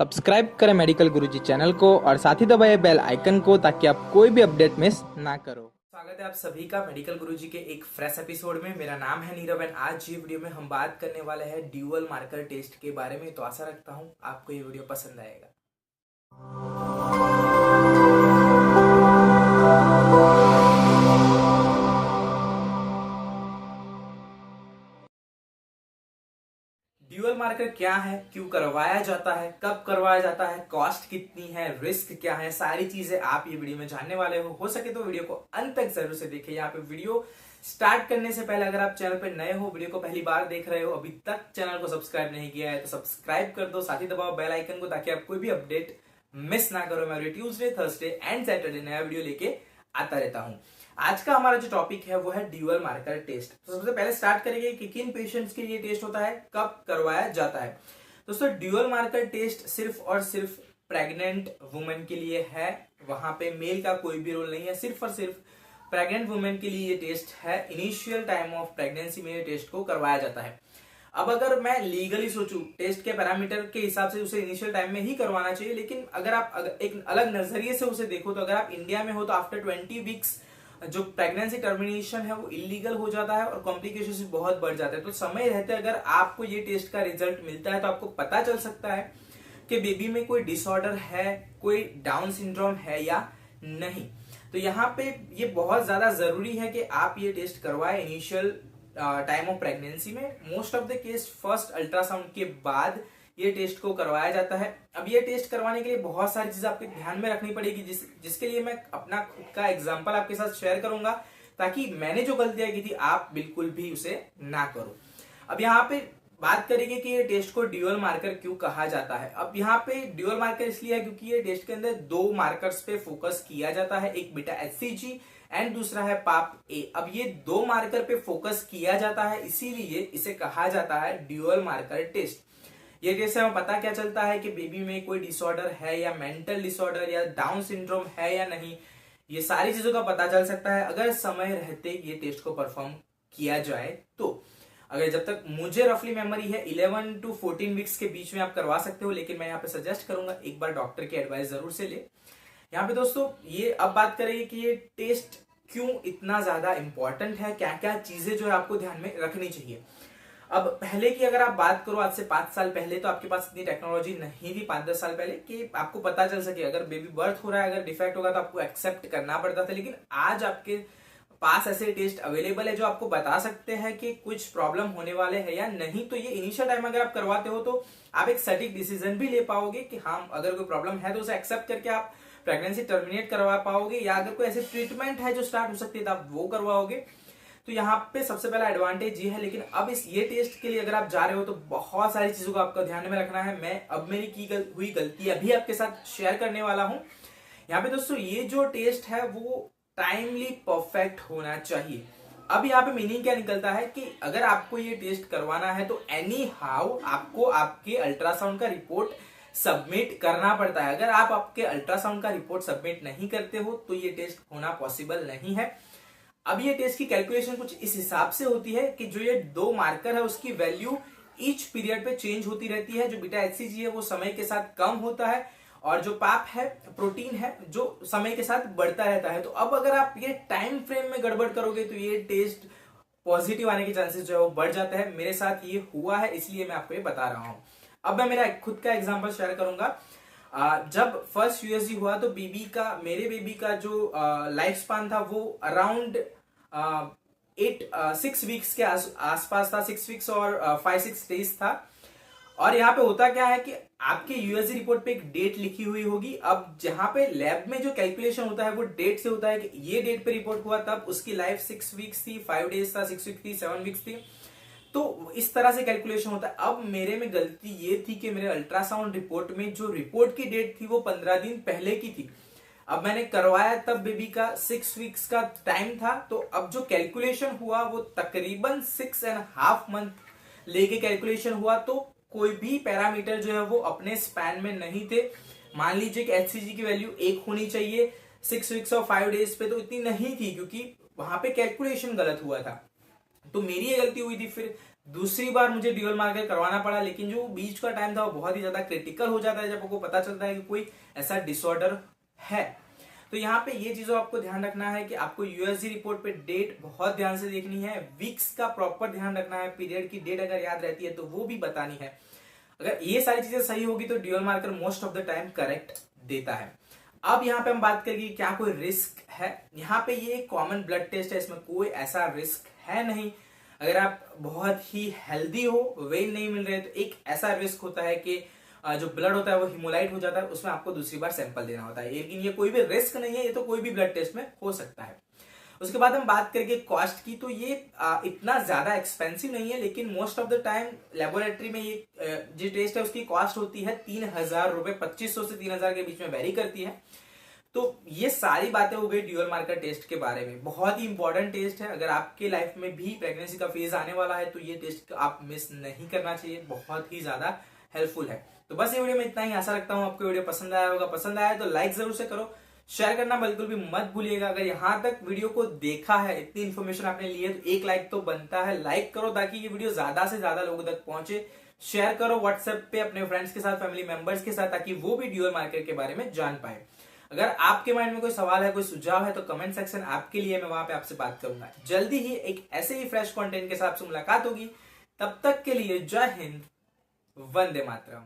Subscribe करें medical गुरुजी channel को और साथ ही दबाएं बेल आइकन को ताकि आप कोई भी अपडेट मिस ना करो। स्वागत है आप सभी का मेडिकल गुरुजी के एक फ्रेश एपिसोड में। मेरा नाम है नीरव एंड आज ये वीडियो में हम बात करने वाले हैं ड्यूअल मार्कर टेस्ट के बारे में। तो आशा रखता हूँ आपको ये वीडियो पसंद आएगा। ड्यूअल मार्कर क्या है, क्यों करवाया जाता है, कब करवाया जाता है, कॉस्ट कितनी है, रिस्क क्या है, सारी चीजें आप ये वीडियो में जानने वाले हो सके तो वीडियो को अंत तक जरूर से देखिए। यहाँ पे वीडियो स्टार्ट करने से पहले अगर आप चैनल पे नए हो, वीडियो को पहली बार देख रहे हो, अभी तक चैनल को सब्सक्राइब नहीं किया है तो सब्सक्राइब कर दो, साथ ही दबाओ बेल आइकन को ताकि आप कोई भी अपडेट मिस ना करो। मैं ट्यूसडे, थर्सडे एंड सैटरडे नया वीडियो लेके आता रहता हूँ। आज का हमारा जो टॉपिक है वो है ड्यूअल मार्कर टेस्ट। तो सबसे पहले स्टार्ट करेंगे कि किन पेशेंट्स के लिए टेस्ट होता है, कब करवाया जाता है। दोस्तों ड्यूअल मार्कर टेस्ट सिर्फ और सिर्फ प्रेग्नेंट वुमेन के लिए है। वहां पे मेल का कोई भी रोल नहीं है, सिर्फ और सिर्फ प्रेग्नेंट वुमेन के लिए ये टेस्ट है। इनिशियल टाइम ऑफ प्रेगनेंसी में ये टेस्ट को करवाया जाता है। अब अगर मैं लीगली सोचूं, टेस्ट के पैरामीटर के हिसाब से उसे इनिशियल टाइम में ही करवाना चाहिए, लेकिन अगर आप एक अलग नजरिए से उसे देखो तो अगर आप इंडिया में हो तो आफ्टर 20 वीक्स जो प्रेगनेंसी टर्मिनेशन है वो इलीगल हो जाता है और कॉम्प्लिकेशंस भी बहुत बढ़ जाते हैं। तो समय रहते अगर आपको ये टेस्ट का रिजल्ट मिलता है तो आपको पता चल सकता है कि बेबी में कोई डिसऑर्डर है, कोई डाउन सिंड्रोम है या नहीं। तो यहाँ पे ये बहुत ज्यादा जरूरी है कि आप ये टेस्ट करवाएं इनिशियल टाइम ऑफ प्रेगनेंसी में। Most of the case first ultrasound के बाद ये टेस्ट को करवाया जाता है। अब ये टेस्ट करवाने के लिए बहुत सारी चीजें आपके ध्यान में रखनी पड़ेगी, जिसके लिए मैं अपना खुद का एग्जांपल आपके साथ शेयर करूंगा ताकि मैंने जो गलतियां की थी आप बिल्कुल भी उसे ना करो। अब यहाँ पे बात करेंगे कि ये टेस्ट को ड्यूअल मार्कर क्यों कहा जाता है। अब यहाँ पे ड्यूअल मार्कर इसलिए है क्योंकि ये टेस्ट के अंदर दो मार्कर्स पे फोकस किया जाता है, एक बीटा HCG एंड दूसरा है पाप ए। अब ये दो मार्कर पे फोकस किया जाता है, इसीलिए इसे कहा जाता है ड्यूअल मार्कर टेस्ट। ये टेस्ट से हमें पता क्या चलता है कि बेबी में कोई डिसऑर्डर है या मेंटल डिसऑर्डर या डाउन सिंड्रोम है या नहीं, ये सारी चीजों का पता चल सकता है अगर समय रहते ये टेस्ट को परफॉर्म किया जाए तो। अगर जब तक मुझे रफली मेमोरी है 11 to 14 वीक्स के बीच में आप करवा सकते हो, लेकिन मैं यहाँ पे सजेस्ट करूंगा एक बार डॉक्टर की एडवाइस जरूर से ले। यहाँ पे दोस्तों ये अब बात करेंगे कि ये टेस्ट क्यों इतना ज्यादा इंपॉर्टेंट है, क्या क्या चीजें जो है आपको ध्यान में रखनी चाहिए। अब पहले की अगर आप बात करो आज से 5 साल पहले तो आपके पास इतनी टेक्नोलॉजी नहीं थी 5-10 साल पहले कि आपको पता चल सके अगर बेबी बर्थ हो रहा है, अगर डिफेक्ट होगा तो आपको एक्सेप्ट करना पड़ता था। लेकिन आज आपके पास ऐसे टेस्ट अवेलेबल है जो आपको बता सकते हैं कि कुछ प्रॉब्लम होने वाले हैं या नहीं। तो ये इनिशियल टाइम अगर आप करवाते हो तो आप एक सटीक डिसीजन भी ले पाओगे कि हाँ अगर कोई प्रॉब्लम है तो उसे एक्सेप्ट करके आप प्रेगनेंसी टर्मिनेट करवा पाओगे, या अगर कोई ऐसे ट्रीटमेंट है जो स्टार्ट हो सकती है तो आप वो करवाओगे। तो यहाँ पे सबसे पहला एडवांटेज ये है। लेकिन अब ये टेस्ट के लिए अगर आप जा रहे हो तो बहुत सारी चीजों को आपको ध्यान में रखना है। मैं अब मेरी हुई गलती अभी आपके साथ शेयर करने वाला हूं। यहाँ पे दोस्तों ये जो टेस्ट है वो टाइमली परफेक्ट होना चाहिए। अब यहाँ पे मीनिंग क्या निकलता है कि अगर आपको ये टेस्ट करवाना है तो एनी हाउ आपको आपके अल्ट्रासाउंड का रिपोर्ट सबमिट करना पड़ता है। अगर आप आपके अल्ट्रासाउंड का रिपोर्ट सबमिट नहीं करते हो तो ये टेस्ट होना पॉसिबल नहीं है। अब ये टेस्ट की कैलकुलेशन कुछ इस हिसाब से होती है कि जो ये दो मार्कर है उसकी वैल्यू ईच पीरियड पे चेंज होती रहती है। जो बीटा HCG है वो समय के साथ कम होता है और जो पाप है प्रोटीन है जो समय के साथ बढ़ता रहता है। तो अब अगर आप ये टाइम फ्रेम में गड़बड़ करोगे तो ये टेस्ट पॉजिटिव आने के चांसेस जो है वो बढ़ जाता है। मेरे साथ ये हुआ है इसलिए मैं आपको ये बता रहा हूं। अब मैं मेरा खुद का एग्जाम्पल शेयर करूंगा। जब फर्स्ट USG हुआ तो मेरे बेबी का जो लाइफ स्पान था वो अराउंड 6 वीक्स के आसपास था, 6 वीक्स और 5-6 डेज था। और यहाँ पे होता क्या है कि आपके USG रिपोर्ट पे एक डेट लिखी हुई होगी। अब जहां पे लैब में जो कैलकुलेशन होता है वो डेट से होता है कि ये डेट पे रिपोर्ट हुआ तब उसकी लाइफ 6 वीक्स थी, 5 डेज था, 6 वीक्स थी, 7 वीक्स थी। तो इस तरह से कैलकुलेशन होता है। अब मेरे में गलती ये थी कि मेरे अल्ट्रासाउंड रिपोर्ट में जो रिपोर्ट की डेट थी वो 15 दिन पहले की थी। अब मैंने करवाया तब बेबी का 6 वीक्स का टाइम था। तो अब जो कैलकुलेशन हुआ वो तकरीबन 6.5 मंथ लेके कैलकुलेशन हुआ। तो कोई भी पैरामीटर जो है वो अपने स्पैन में नहीं थे। मान लीजिए कि HCG की वैल्यू 1 होनी चाहिए 6 वीक्स और 5 डेज पे, तो इतनी नहीं थी क्योंकि वहां पे कैलकुलेशन गलत हुआ था। तो मेरी ये गलती हुई थी। फिर दूसरी बार मुझे ड्यूअल मार्कर करवाना पड़ा, लेकिन जो बीच का टाइम था वो बहुत ही ज्यादा क्रिटिकल हो जाता है जब आपको पता चलता है कि कोई ऐसा डिसऑर्डर है। तो यहाँ पे ये चीजों आपको ध्यान रखना है कि आपको यूएसजी रिपोर्ट पे डेट बहुत ध्यान से देखनी है, वीक्स का प्रॉपर ध्यान रखना है, पीरियड की डेट अगर याद रहती है तो वो भी बतानी है। अगर ये सारी चीजें सही होगी तो dual marker most of the time correct देता है। अब यहाँ पे हम बात करेंगे क्या कोई रिस्क है। यहाँ पे ये कॉमन ब्लड टेस्ट है, इसमें कोई ऐसा रिस्क है नहीं। अगर आप बहुत ही हेल्दी हो, वेट नहीं मिल रहे, तो एक ऐसा रिस्क होता है कि जो ब्लड होता है वो हिमोलाइट हो जाता है, उसमें आपको दूसरी बार सैंपल देना होता है। लेकिन ये कोई भी रिस्क नहीं है, ये तो कोई भी ब्लड टेस्ट में हो सकता है। उसके बाद हम बात करेंगे कॉस्ट की, तो ये इतना ज्यादा एक्सपेंसिव नहीं है, लेकिन most of the time laboratory में ये जो टेस्ट है उसकी कॉस्ट होती है 3,000 रुपए, 2500 से 3,000 के बीच में वेरी करती है। तो ये सारी बातें हो गई ड्यूअल मार्कर टेस्ट के बारे में। बहुत ही इंपॉर्टेंट टेस्ट है, अगर आपके लाइफ में भी प्रेगनेंसी का फेज आने वाला है तो ये टेस्ट आप मिस नहीं करना चाहिए, बहुत ही ज्यादा हेल्पफुल है। तो बस ये वीडियो में इतना ही, आशा रखता हूँ आपको वीडियो पसंद आया होगा। पसंद आया तो लाइक जरूर से करो, शेयर करना बिल्कुल भी मत भूलिएगा। अगर यहाँ तक वीडियो को देखा है, इतनी इन्फॉर्मेशन आपने ली है, तो एक लाइक तो बनता है। लाइक करो ताकि ये वीडियो ज्यादा से ज्यादा लोगों तक पहुंचे। शेयर करो व्हाट्सएप पे अपने फ्रेंड्स के साथ, फैमिली मेंबर्स के साथ, ताकि वो भी ड्यूअल मार्कर के बारे में जान पाए। अगर आपके माइंड में कोई सवाल है, कोई सुझाव है, तो कमेंट सेक्शन आपके लिए, मैं वहां पे आपसे बात करूंगा। जल्दी ही एक ऐसे ही फ्रेश कंटेंट के साथ आपसे मुलाकात होगी। तब तक के लिए जय हिंद, वंदे मातरम।